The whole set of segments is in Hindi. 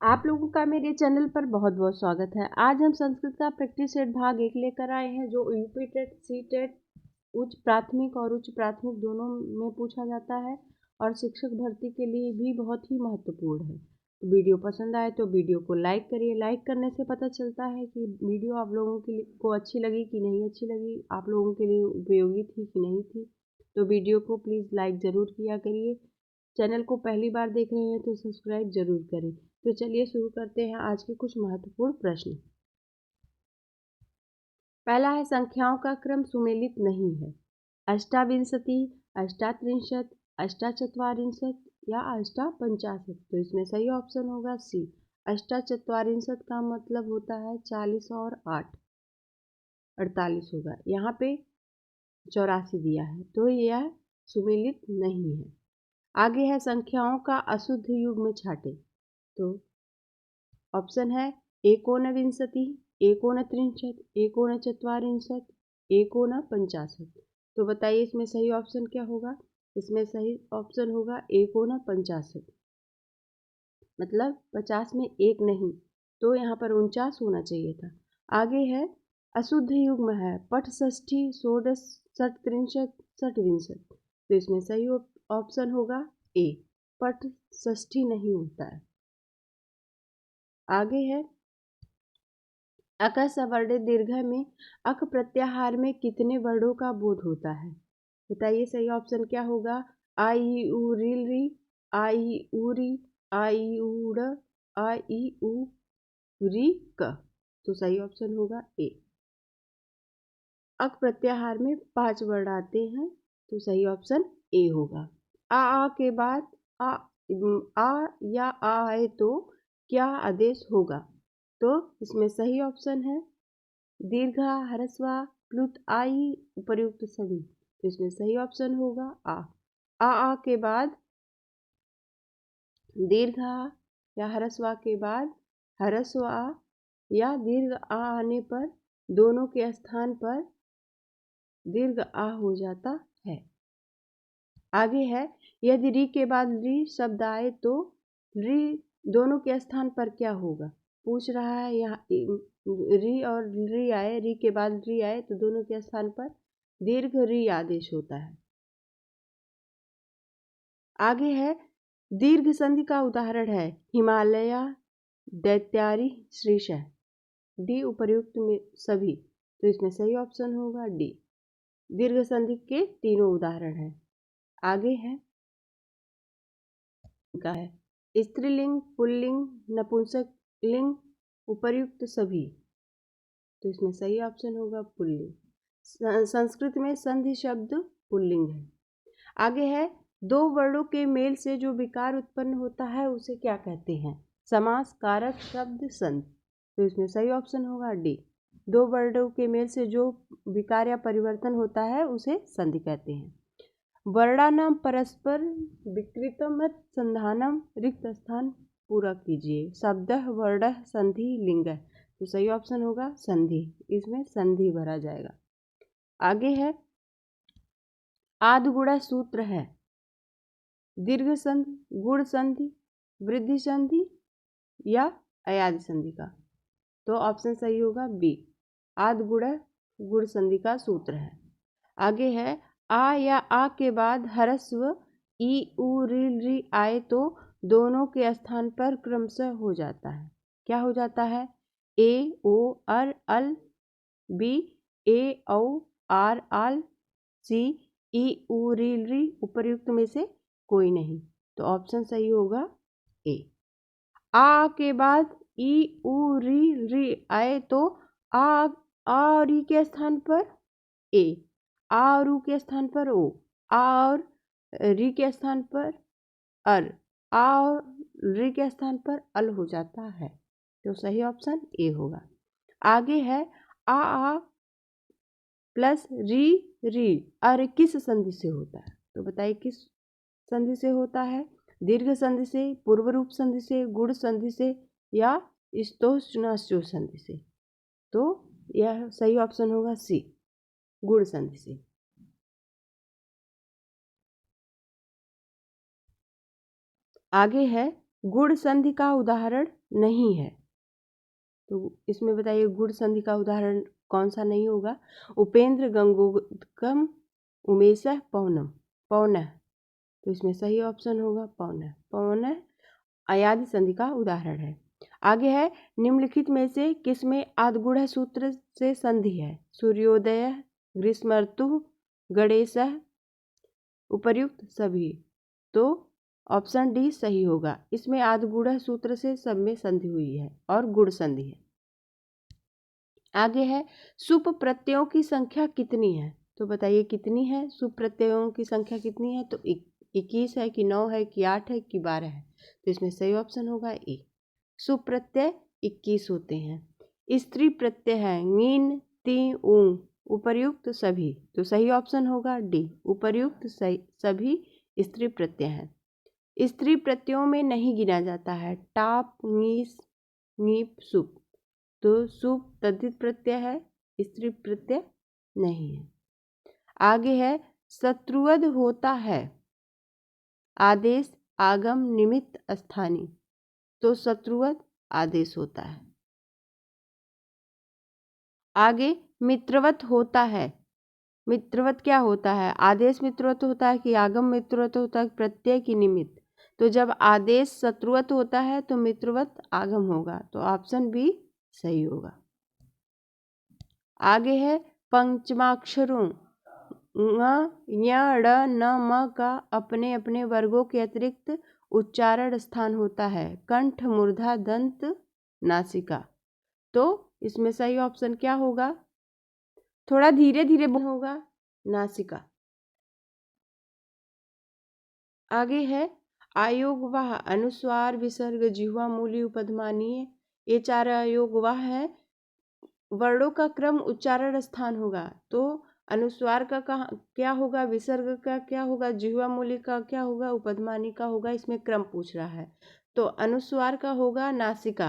आप लोगों का मेरे चैनल पर बहुत बहुत स्वागत है। आज हम संस्कृत का प्रैक्टिस सेट भाग 1 लेकर आए हैं, जो यूपी टेट, सी टेट, उच्च प्राथमिक और उच्च प्राथमिक दोनों में पूछा जाता है और शिक्षक भर्ती के लिए भी बहुत ही महत्वपूर्ण है। तो वीडियो पसंद आए तो वीडियो को लाइक करिए। लाइक करने से पता चलता है कि वीडियो आप लोगों के लिए को अच्छी लगी कि नहीं अच्छी लगी, आप लोगों के लिए उपयोगी थी कि नहीं थी। तो वीडियो को प्लीज़ लाइक ज़रूर किया करिए। चैनल को पहली बार देख रहे हैं तो सब्सक्राइब जरूर करें। तो चलिए शुरू करते हैं आज के कुछ महत्वपूर्ण प्रश्न। पहला है, संख्याओं का क्रम सुमेलित नहीं है। अष्टाविंशति, अष्टात्रिंशत, अष्टाचत्वारिंशत या अष्टापंचाशत। तो इसमें सही ऑप्शन होगा सी। अष्टाचत्वारिंशत का मतलब होता है 40 और 8, 48 होगा। यहाँ पे 84 दिया है, तो यह सुमेलित नहीं है। आगे है, संख्याओं का अशुद्ध युग्म छाटे। तो ऑप्शन है एकोनविंशति, एकोनत्रिंशत, एकोनचत्वारिंशत, एकोनपंचाशत। तो बताइए इसमें सही ऑप्शन क्या होगा। इसमें सही ऑप्शन होगा एकोनपंचाशत, मतलब 50 में एक नहीं, तो यहाँ पर 49 होना चाहिए था। आगे है, अशुद्ध युग्म है पट षष्ठी, षोडश, षट्त्रिंशत, षट्विंशत। तो इसमें सही ऑप्शन होगा ए, पट षष्ठी नहीं होता है। आगे है, अक सवर्णित दीर्घ में अक प्रत्याहार में कितने वर्णों का बोध होता है। बताइए सही ऑप्शन क्या होगा। आ ई उ री, आ ई उ री, आ ई उ ड़, आ ई उ री क। तो सही ऑप्शन होगा ए। अक प्रत्याहार में 5 वर्ण आते हैं, तो सही ऑप्शन ए होगा। आ के बाद आ या आ आए तो क्या आदेश होगा। तो इसमें सही ऑप्शन है दीर्घा, ह्रस्वा, प्लुत, आई, उपर्युक्त सभी। तो इसमें सही ऑप्शन होगा आ के बाद दीर्घा या ह्रस्वा के बाद ह्रस्व आ या दीर्घ आ आने पर दोनों के स्थान पर दीर्घ आ हो जाता है। आगे है, यदि री के बाद री शब्द आए तो री दोनों के स्थान पर क्या होगा। पूछ रहा है यहाँ री और री आए, री के बाद री आए तो दोनों के स्थान पर दीर्घ री आदेश होता है। आगे है, दीर्घ संधि का उदाहरण है हिमालय, दैत्यारी, श्रीशः। डी उपर्युक्त में सभी। तो इसमें सही ऑप्शन होगा डी। दीर्घ संधि के तीनों उदाहरण हैं। आगे है का है स्त्रीलिंग, पुल्लिंग, नपुंसक लिंग, उपर्युक्त सभी। तो इसमें सही ऑप्शन होगा पुल्लिंग। संस्कृत में संधि शब्द पुल्लिंग है। आगे है, दो वर्णों के मेल से जो विकार उत्पन्न होता है उसे क्या कहते हैं। समास, कारक, शब्द, संधि। तो इसमें सही ऑप्शन होगा डी। दो वर्णों के मेल से जो विकार या परिवर्तन होता है उसे संधि कहते हैं। वर्णानाम परस्पर विकृतम संधानम, रिक्त स्थान पूरा कीजिए। शब्द, वर्ण, संधि, लिंग। तो सही ऑप्शन होगा संधि। इसमें संधि भरा जाएगा। आगे है, आद्गुणा सूत्र है दीर्घ संधि, गुण संधि, वृद्धि संधि या अयादि संधि का। तो ऑप्शन सही होगा बी, आद्गुणा गुण संधि का सूत्र है। आगे है, आ या आ के बाद ह्रस्व ई उ री आए तो दोनों के स्थान पर क्रमशः हो जाता है। क्या हो जाता है। ए ओ अर अल, बी ए औ आर आल, सी ई उ री उपर्युक्त में से कोई नहीं। तो ऑप्शन सही होगा ए। आ के बाद ई उ री आए तो आ री के स्थान पर ए, आ और ऊ के स्थान पर ओ, आ और री के स्थान पर अर, आ और री के स्थान पर अल हो जाता है। तो सही ऑप्शन ए होगा। आगे है, आ प्लस री अर किस संधि से होता है। तो बताइए किस संधि से होता है। दीर्घ संधि से, पूर्व रूप संधि से, गुण संधि से या स्तोष्णाश्चो संधि से। तो यह सही ऑप्शन होगा सी, गुण संधि से। आगे है, गुण संधि का उदाहरण नहीं है। तो इसमें बताइए गुण संधि का उदाहरण कौन सा नहीं होगा? उपेंद्र गंगोदकम उमेशः पौनम, पौनः, तो इसमें सही ऑप्शन होगा पौनः। पौनः अयादि संधि का उदाहरण है। आगे है, निम्नलिखित में से किसमें आद्गुढ़ सूत्र से संधि है? सूर्योदय, ग्रीष्म ऋतु, गणेशः, उपर्युक्त सभी। तो ऑप्शन डी सही होगा। इसमें आद्गुढ़ सूत्र से सब में संधि हुई है और गुण संधि है। आगे है, सुप प्रत्ययों की संख्या कितनी है? तो बताइए कितनी है? सुप प्रत्ययों की संख्या कितनी है? तो 21 है कि 9 है कि 8 है कि 12 है? तो इसमें सही ऑप्शन होगा ए। सुप प्रत्यय 21 होते हैं। स्त्री प्रत्यय है ङीन, ती, ऊ, उपर्युक्त सभी। तो सही ऑप्शन होगा डी, उपर्युक्त सभी स्त्री प्रत्यय हैं। स्त्री प्रत्ययों में नहीं गिना जाता है टाप, ङीस, ङीप, सुप। तो सुप तद्धित प्रत्यय है, स्त्री प्रत्यय नहीं है। आगे है, शत्रुवद होता है आदेश, आगम, निमित्त, स्थानीय। तो शत्रुवद आदेश होता है। आगे मित्रवत होता है। मित्रवत क्या होता है? आदेश मित्रवत होता है कि आगम मित्रवत होता है, प्रत्यय की निमित्त? तो जब आदेश शत्रुवत होता है तो मित्रवत आगम होगा। तो ऑप्शन बी सही होगा। आगे है, पंचमाक्षरों ङ, ञ, ड़, न, म का अपने अपने वर्गों के अतिरिक्त उच्चारण स्थान होता है। कंठ, मूर्धा, दंत, नासिका। तो इसमें सही ऑप्शन क्या होगा? थोड़ा धीरे धीरे होगा, नासिका। आगे है, आयोगवाह अनुस्वार, विसर्ग, जिह्वा, मूली, उपधमानीय, ये 4 आयोगवाह है। वर्णों का क्रम उच्चारण स्थान होगा। तो अनुस्वार का क्या होगा? विसर्ग का क्या होगा? जिह्वा मूली का क्या होगा? उपधमानी का होगा। इसमें क्रम पूछ रहा है। तो अनुस्वार का होगा नासिका,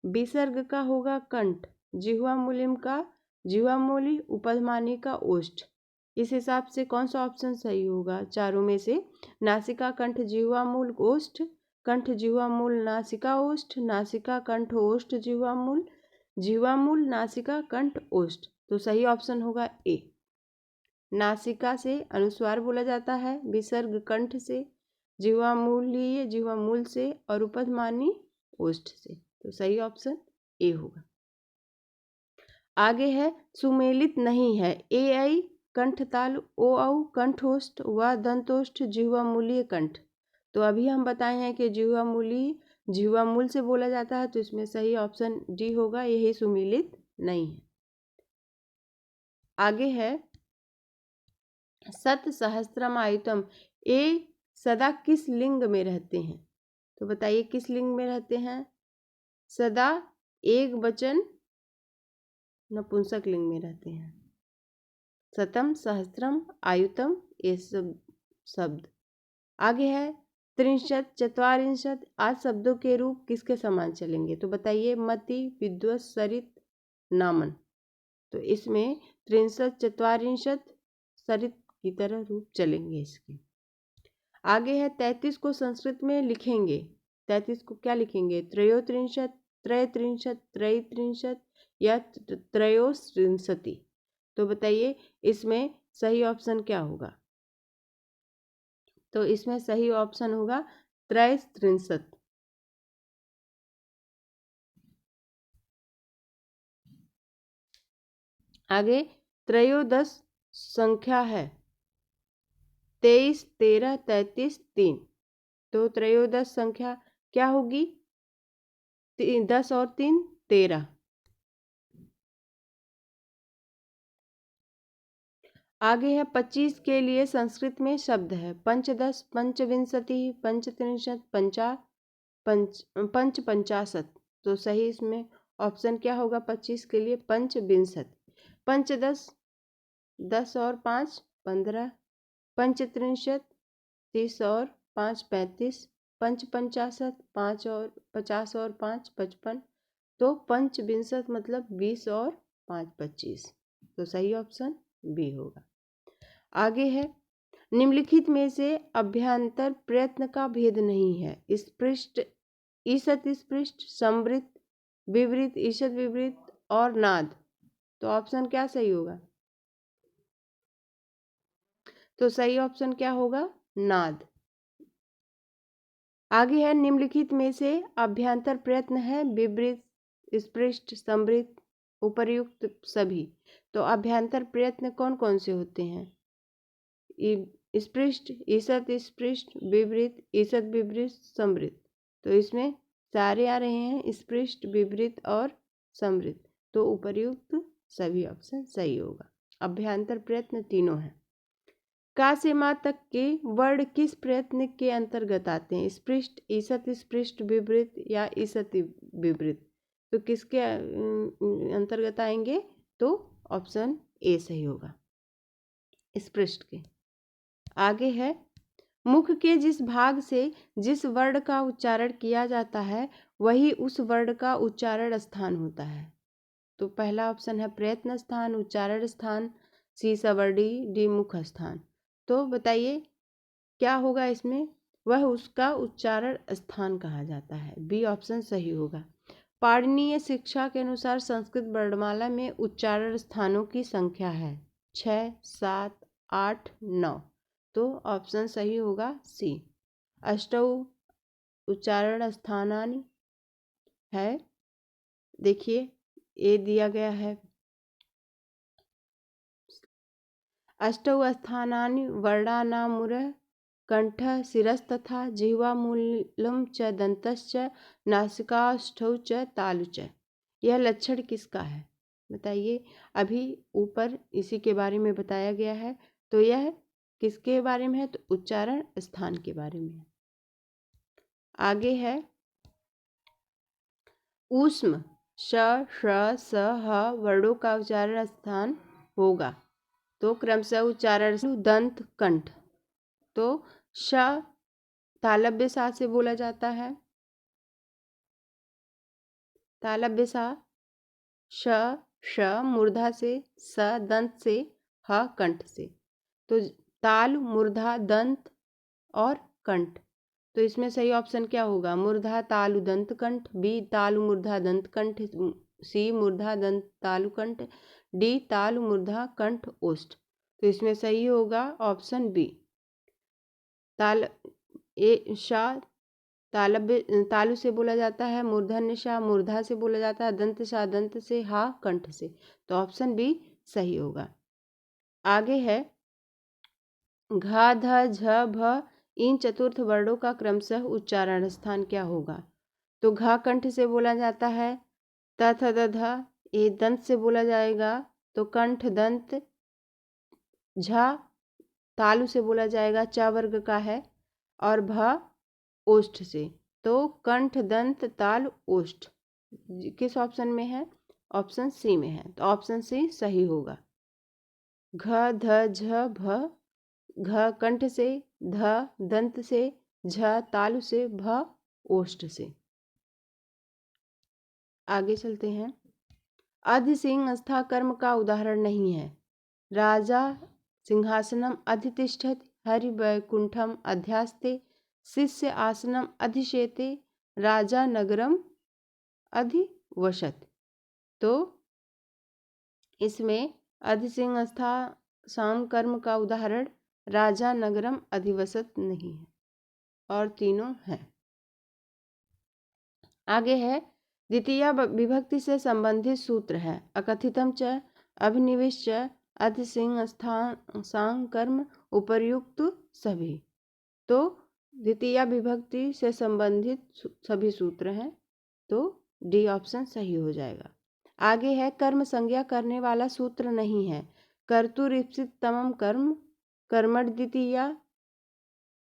विसर्ग का होगा कंठ, जिह्वा मूलिम का जिह्वा मूली, उपधमानी का ओष्ठ। इस हिसाब से कौन सा ऑप्शन सही होगा चारों में से? नासिका, कंठ, जिह्वा मूल, ओष्ठ, कंठ, जिह्वा मूल, नासिका, ओष्ठ, नासिका, कंठ, ओष्ठ, जिह्वा मूल, जिह्वा मूल, नासिका, कंठ, ओष्ठ। तो सही ऑप्शन होगा ए। नासिका से अनुस्वार बोला जाता है, विसर्ग कंठ से, जिह्वा मूलीय जिह्वा मूल से, और उपधमानी ओष्ठ से। तो सही ऑप्शन ए होगा। आगे है, सुमेलित नहीं है ए आई कंठताल, ओ औ कंठोष्ठ, व दंतोष्ठ, जिह्वा मूलीय कंठ। तो अभी हम बताए हैं कि जिह्वा मूली जिह्वा मूल से बोला जाता है। तो इसमें सही ऑप्शन डी होगा, यही सुमेलित नहीं है। आगे है, सत सहस्त्रम आयुतम, ये सदा किस लिंग में रहते हैं? तो बताइए किस लिंग में रहते हैं? सदा एक वचन नपुंसक लिंग में रहते हैं। शतम, सहस्त्रम, आयुतम, ये सब शब्द। आगे है, त्रिंशत, चत्वारिंशत आदि शब्दों के रूप किसके समान चलेंगे? तो बताइए मति, विद्वत, सरित, नामन। तो इसमें त्रिंशत, चत्वारिंशत सरित की तरह रूप चलेंगे इसके। आगे है, 33 को संस्कृत में लिखेंगे। 33 को क्या लिखेंगे? त्रयोत्रिंशत, त्रयत्रिंशत, त्रयत्रिंशत या त्रयोत्रिंशति। तो बताइए इसमें सही ऑप्शन क्या होगा? तो इसमें सही ऑप्शन होगा त्रयत्रिंशत। आगे त्रयोदश संख्या है 23, 13, 33, 3। तो त्रयोदश संख्या क्या होगी? 10 और 3 13। आगे है, 25 के लिए संस्कृत में शब्द है पंचदश, पंचविंशति, पंचत्रिंशत, पंचपंचाशत। तो सही इसमें ऑप्शन क्या होगा 25 के लिए? पंचविंशति। पंचदश 10 और 5 15, पंचत्रिंशत 30 और 5 35, पंचपंचाशत 5 और 50 और 5 55। तो पंचविंशत मतलब 20 और 5 25। तो सही ऑप्शन बी होगा। आगे है, निम्नलिखित में से अभ्यंतर प्रयत्न का भेद नहीं है। स्पृष्ट ईसत स्पृष्ट, समृत, विवृत, ईषद विवृत और नाद। तो ऑप्शन क्या सही होगा? तो सही ऑप्शन क्या होगा? नाद। आगे है निम्नलिखित में से अभ्यंतर प्रयत्न है विवृत, स्पृष्ट, समृत, उपर्युक्त सभी। तो अभ्यंतर प्रयत्न कौन कौन से होते हैं? स्पृष्ट, ईसत स्पृष्ट, विवृत, ईसद विवृत, समृत। तो इसमें सारे आ रहे हैं स्पृष्ट, विवृत और समृत। तो उपर्युक्त सभी ऑप्शन सही होगा। अभ्यंतर प्रयत्न तीनों हैं। का से माँ तक के वर्ण किस प्रयत्न के अंतर्गत आते हैं? स्पृष्ट, ईसत स्पृष्ट, विवृत या ईसत विवृत। तो किसके अंतर्गत आएंगे? तो ऑप्शन ए सही होगा, स्पृष्ट के। आगे है मुख के जिस भाग से जिस वर्ण का उच्चारण किया जाता है वही उस वर्ण का उच्चारण स्थान होता है। तो पहला ऑप्शन है प्रयत्न स्थान, उच्चारण स्थान, सी सवर्णी, डी मुख स्थान। तो बताइए क्या होगा इसमें? वह उसका उच्चारण स्थान कहा जाता है। बी ऑप्शन सही होगा। पाणिनीय शिक्षा के अनुसार संस्कृत वर्णमाला में उच्चारण स्थानों की संख्या है 6, 7, 8, 9। तो ऑप्शन सही होगा सी। अष्टौ उच्चारण स्थानानि है। देखिए ए दिया गया है अष्टौ स्थानानि वर्णानामुरः कंठः शिरस्तथा जिह्वामूलं च दन्तश्च नासिकाष्ठौ च तालु च। यह लक्षण किसका है? बताइए। अभी ऊपर इसी के बारे में बताया गया है। तो यह किसके बारे में है? तो उच्चारण स्थान के बारे में है। आगे है ऊष्म श, श, स, ह वर्णों का उच्चारण स्थान होगा। तो क्रमशः उच्चारण दंत कंठ। तो श तालव्य सा से बोला जाता है, तालव्य सा, श श मूर्धा से, स दंत से, ह कंठ से। तो ताल, मूर्धा, दंत और कंठ। तो इसमें सही ऑप्शन क्या होगा? मूर्धा तालु दंत कंठ, बी तालु मूर्धा दंत कंठ, सी मूर्धा दंत तालु कंठ, डी तालु मूर्धा कंठ ओष्ठ। तो इसमें सही होगा ऑप्शन बी। ताल ए शा तालव्य तालु से बोला जाता है, मूर्धन्य शा मूर्धा से बोला जाता है, दंत शा दंत से, हा कंठ से। तो ऑप्शन बी सही होगा। आगे है घा, ध, झ, भ इन चतुर्थ वर्णों का क्रमशः उच्चारण स्थान क्या होगा? तो घा कंठ से बोला जाता है, त, थ, द, ध ये दंत से बोला जाएगा। तो कंठ दंत, झा तालु से बोला जाएगा, च वर्ग का है, और भ ओष्ठ से। तो कंठ दंत ताल ओष्ठ किस ऑप्शन में है? ऑप्शन सी में है। तो ऑप्शन सी सही होगा। घ, ध, झ, भ घ कंठ से, ध दंत से, झ तालु से, भ ओष्ठ से। आगे चलते हैं। अधिसिंह स्था कर्म का उदाहरण नहीं है। राजा सिंहासनम अधितिष्ठति, हरि वैकुंठम अध्यास्ते, शिष्य आसनम अधिशेते, राजा नगरम अधिवसत। तो इसमें अधिसिंह स्था साम कर्म का उदाहरण राजा नगरम अधिवसत नहीं है और तीनों हैं। आगे है द्वितीय विभक्ति से संबंधित सूत्र है अकथितम च, अभिनिवेश च, अधिसिंह स्थान सांग कर्म, उपर्युक्त सभी। तो द्वितीय विभक्ति से संबंधित सभी सूत्र हैं। तो डी ऑप्शन सही हो जाएगा। आगे है कर्म संज्ञा करने वाला सूत्र नहीं है। कर्तुरीप्सित तमम कर्म, कर्मण द्वितीया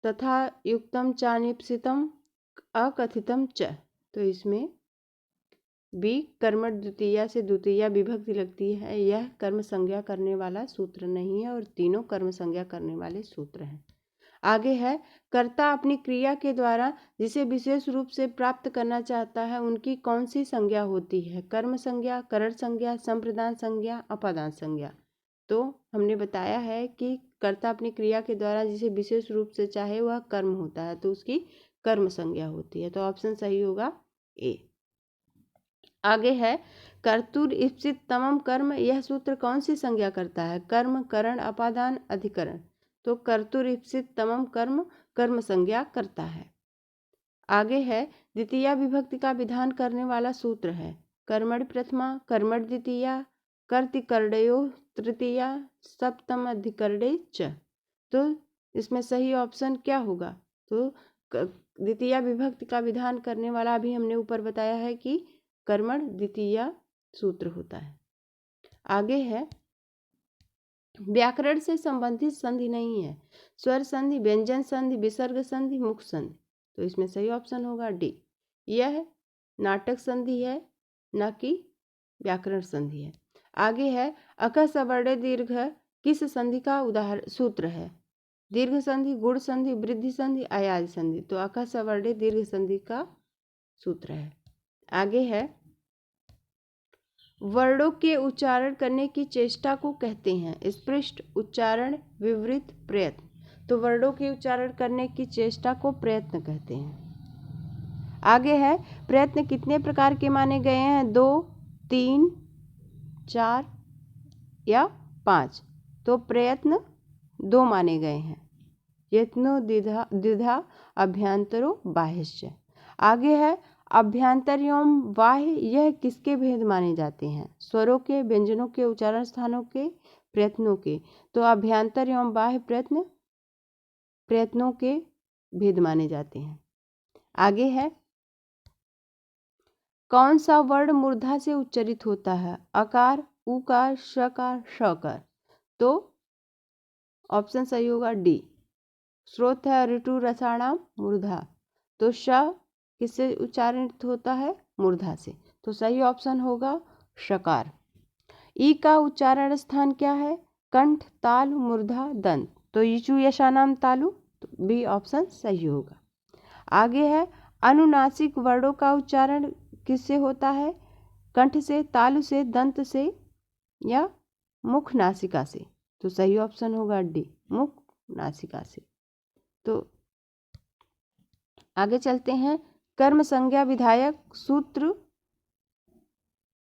तथा युक्तम चानिप्सितम अकथितम च। तो इसमें बी कर्मठ द्वितीया से द्वितीया विभक्ति लगती है। यह कर्म संज्ञा करने वाला सूत्र नहीं है और तीनों कर्म संज्ञा करने वाले सूत्र हैं। आगे है कर्ता अपनी क्रिया के द्वारा जिसे विशेष रूप से प्राप्त करना चाहता है उनकी कौन सी संज्ञा होती है? कर्म संज्ञा, करण संज्ञा, संप्रदान संज्ञा, अपादान संज्ञा। तो हमने बताया है कि कर्ता अपनी क्रिया के द्वारा जिसे विशेष रूप से चाहे वह कर्म होता है तो उसकी कर्म संज्ञा होती है। तो ऑप्शन सही होगा ए। आगे है कर्तुर ईप्सित तमम कर्म, यह सूत्र कौन सी संज्ञा करता है? कर्म, करण, अपादान, अधिकरण। तो कर्तुर ईप्सित तमम कर्म कर्म संज्ञा करता है। आगे है द्वितीया विभक्ति का विधान करने वाला सूत्र है कर्मणि प्रथमा, कर्मणि द्वितीया, कर्ति कर्णयो तृतीया, सप्तम अधिकरणे च। तो इसमें सही ऑप्शन क्या होगा? तो द्वितीया विभक्ति का विधान करने वाला भी हमने ऊपर बताया है कि कर्मण द्वितीया सूत्र होता है। आगे है व्याकरण से संबंधित संधि नहीं है, स्वर संधि, व्यंजन संधि, विसर्ग संधि, मुख संधि। तो इसमें सही ऑप्शन होगा डी। यह नाटक संधि है, न कि व्याकरण संधि है। आगे है अक सवर्ण दीर्घ किस संधि का उदाहरण सूत्र है? दीर्घ संधि, गुण संधि, वृद्धि संधि, अयादि संधि। तो अक सवर्ण दीर्घ संधि का सूत्र है। आगे है वर्णों के उच्चारण करने की चेष्टा को कहते हैं स्पष्ट, उच्चारण, विवृत, प्रयत्न। तो वर्णों के उच्चारण करने की चेष्टा को प्रयत्न कहते हैं। आगे है प्रयत्न कितने प्रकार के माने गए हैं? 2, 3, 4 या 5। तो प्रयत्न 2 माने गए हैं। यत्नो द्विधा अभ्यंतरो बाह्यश्च। आगे है अभ्यंतर एवं बाह्य, यह किसके भेद माने जाते हैं? स्वरों के, व्यंजनों के, उच्चारण स्थानों के, प्रयत्नों के। तो अभ्यंतर एवं बाह्य प्रयत्नों के भेद माने जाते हैं। आगे है कौन सा वर्ण मूर्धा से उच्चरित होता है? अकार, उकार, शकार, शकार। तो ऑप्शन सही होगा डी। स्रोत है ऋतु रसाणाम मूर्धा। तो श किससे उच्चारित होता है? मूर्धा से। तो सही ऑप्शन होगा शकार। ई का उच्चारण स्थान क्या है? कंठ, ताल, मूर्धा, दंत। तो ईचु यशानाम तालु। तो बी ऑप्शन सही होगा। आगे है अनुनासिक वर्णों का उच्चारण किससे होता है? कंठ से, तालु से, दंत से या मुख नासिका से। तो सही ऑप्शन होगा डी, मुख नासिका से। तो आगे चलते हैं कर्म संज्ञा विधायक सूत्र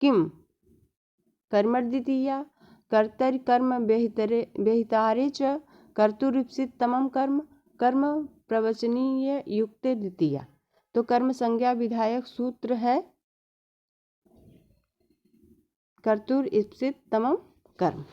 किम? कर्मणि द्वितीया, कर्तरि कर्म व्यहितारे च, कर्तुरीप्सित तमम कर्म, कर्म प्रवचनीय युक्ते द्वितीया। तो कर्म संज्ञा विधायक सूत्र है कर्तुर ईप्सित तमम कर्म।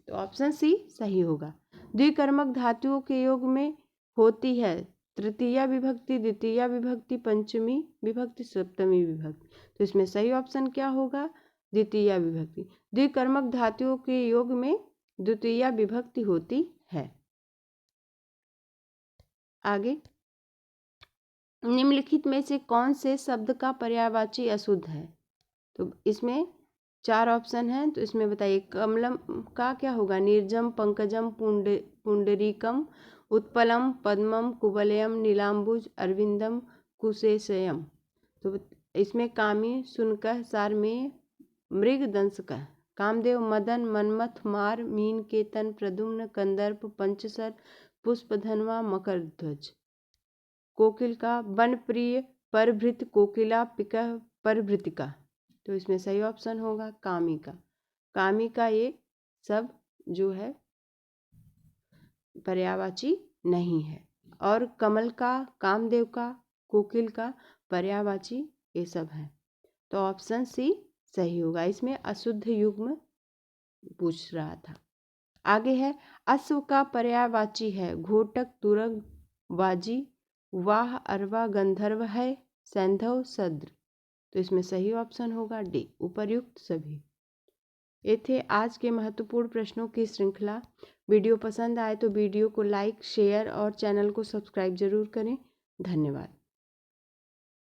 तो ऑप्शन सी सही होगा। द्विकर्मक धातुओं के योग में होती है तृतीया विभक्ति, द्वितीया विभक्ति, पंचमी विभक्ति, सप्तमी विभक्ति। तो इसमें सही ऑप्शन क्या होगा? द्वितीया विभक्ति। द्विकर्मक धातुओं के योग में द्वितीया विभक्ति होती है। आगे निम्नलिखित में से कौन से शब्द का पर्यायवाची अशुद्ध है? तो इसमें 4 ऑप्शन हैं। तो इसमें बताइए कमलम का क्या होगा? निर्जम, पंकजम, पुंडरीकम, उत्पलम, पद्मम, कुवलयम, नीलांबुज, अरविंदम, कुशेशयम। तो इसमें कामी, सुनकह, सारमेय, मृग, दंशकः। कामदेव, मदन, मनमथ, मार, मीन, केतन, प्रद्युम्न, कंदर्प, पंचसर, पुष्पधनवा, मकरध्वज। कोकिल का वनप्रिय, परभृत, कोकिला, पिकह, परभृतिका। तो इसमें सही ऑप्शन होगा कामिका। कामिका ये सब जो है पर्यायवाची नहीं है। और कमल का, कामदेव का, कोकिल का पर्यायवाची ये सब है। तो ऑप्शन सी सही होगा। इसमें अशुद्ध युग्म पूछ रहा था। आगे है अश्व का पर्यायवाची है घोटक, तुरग, वाजी, वाह, अरवा, गंधर्व है, सैंधव, सद्र। तो इसमें सही ऑप्शन होगा डी, उपर्युक्त सभी। ये थे आज के महत्वपूर्ण प्रश्नों की श्रृंखला। वीडियो पसंद आए तो वीडियो को लाइक, शेयर और चैनल को सब्सक्राइब जरूर करें। धन्यवाद।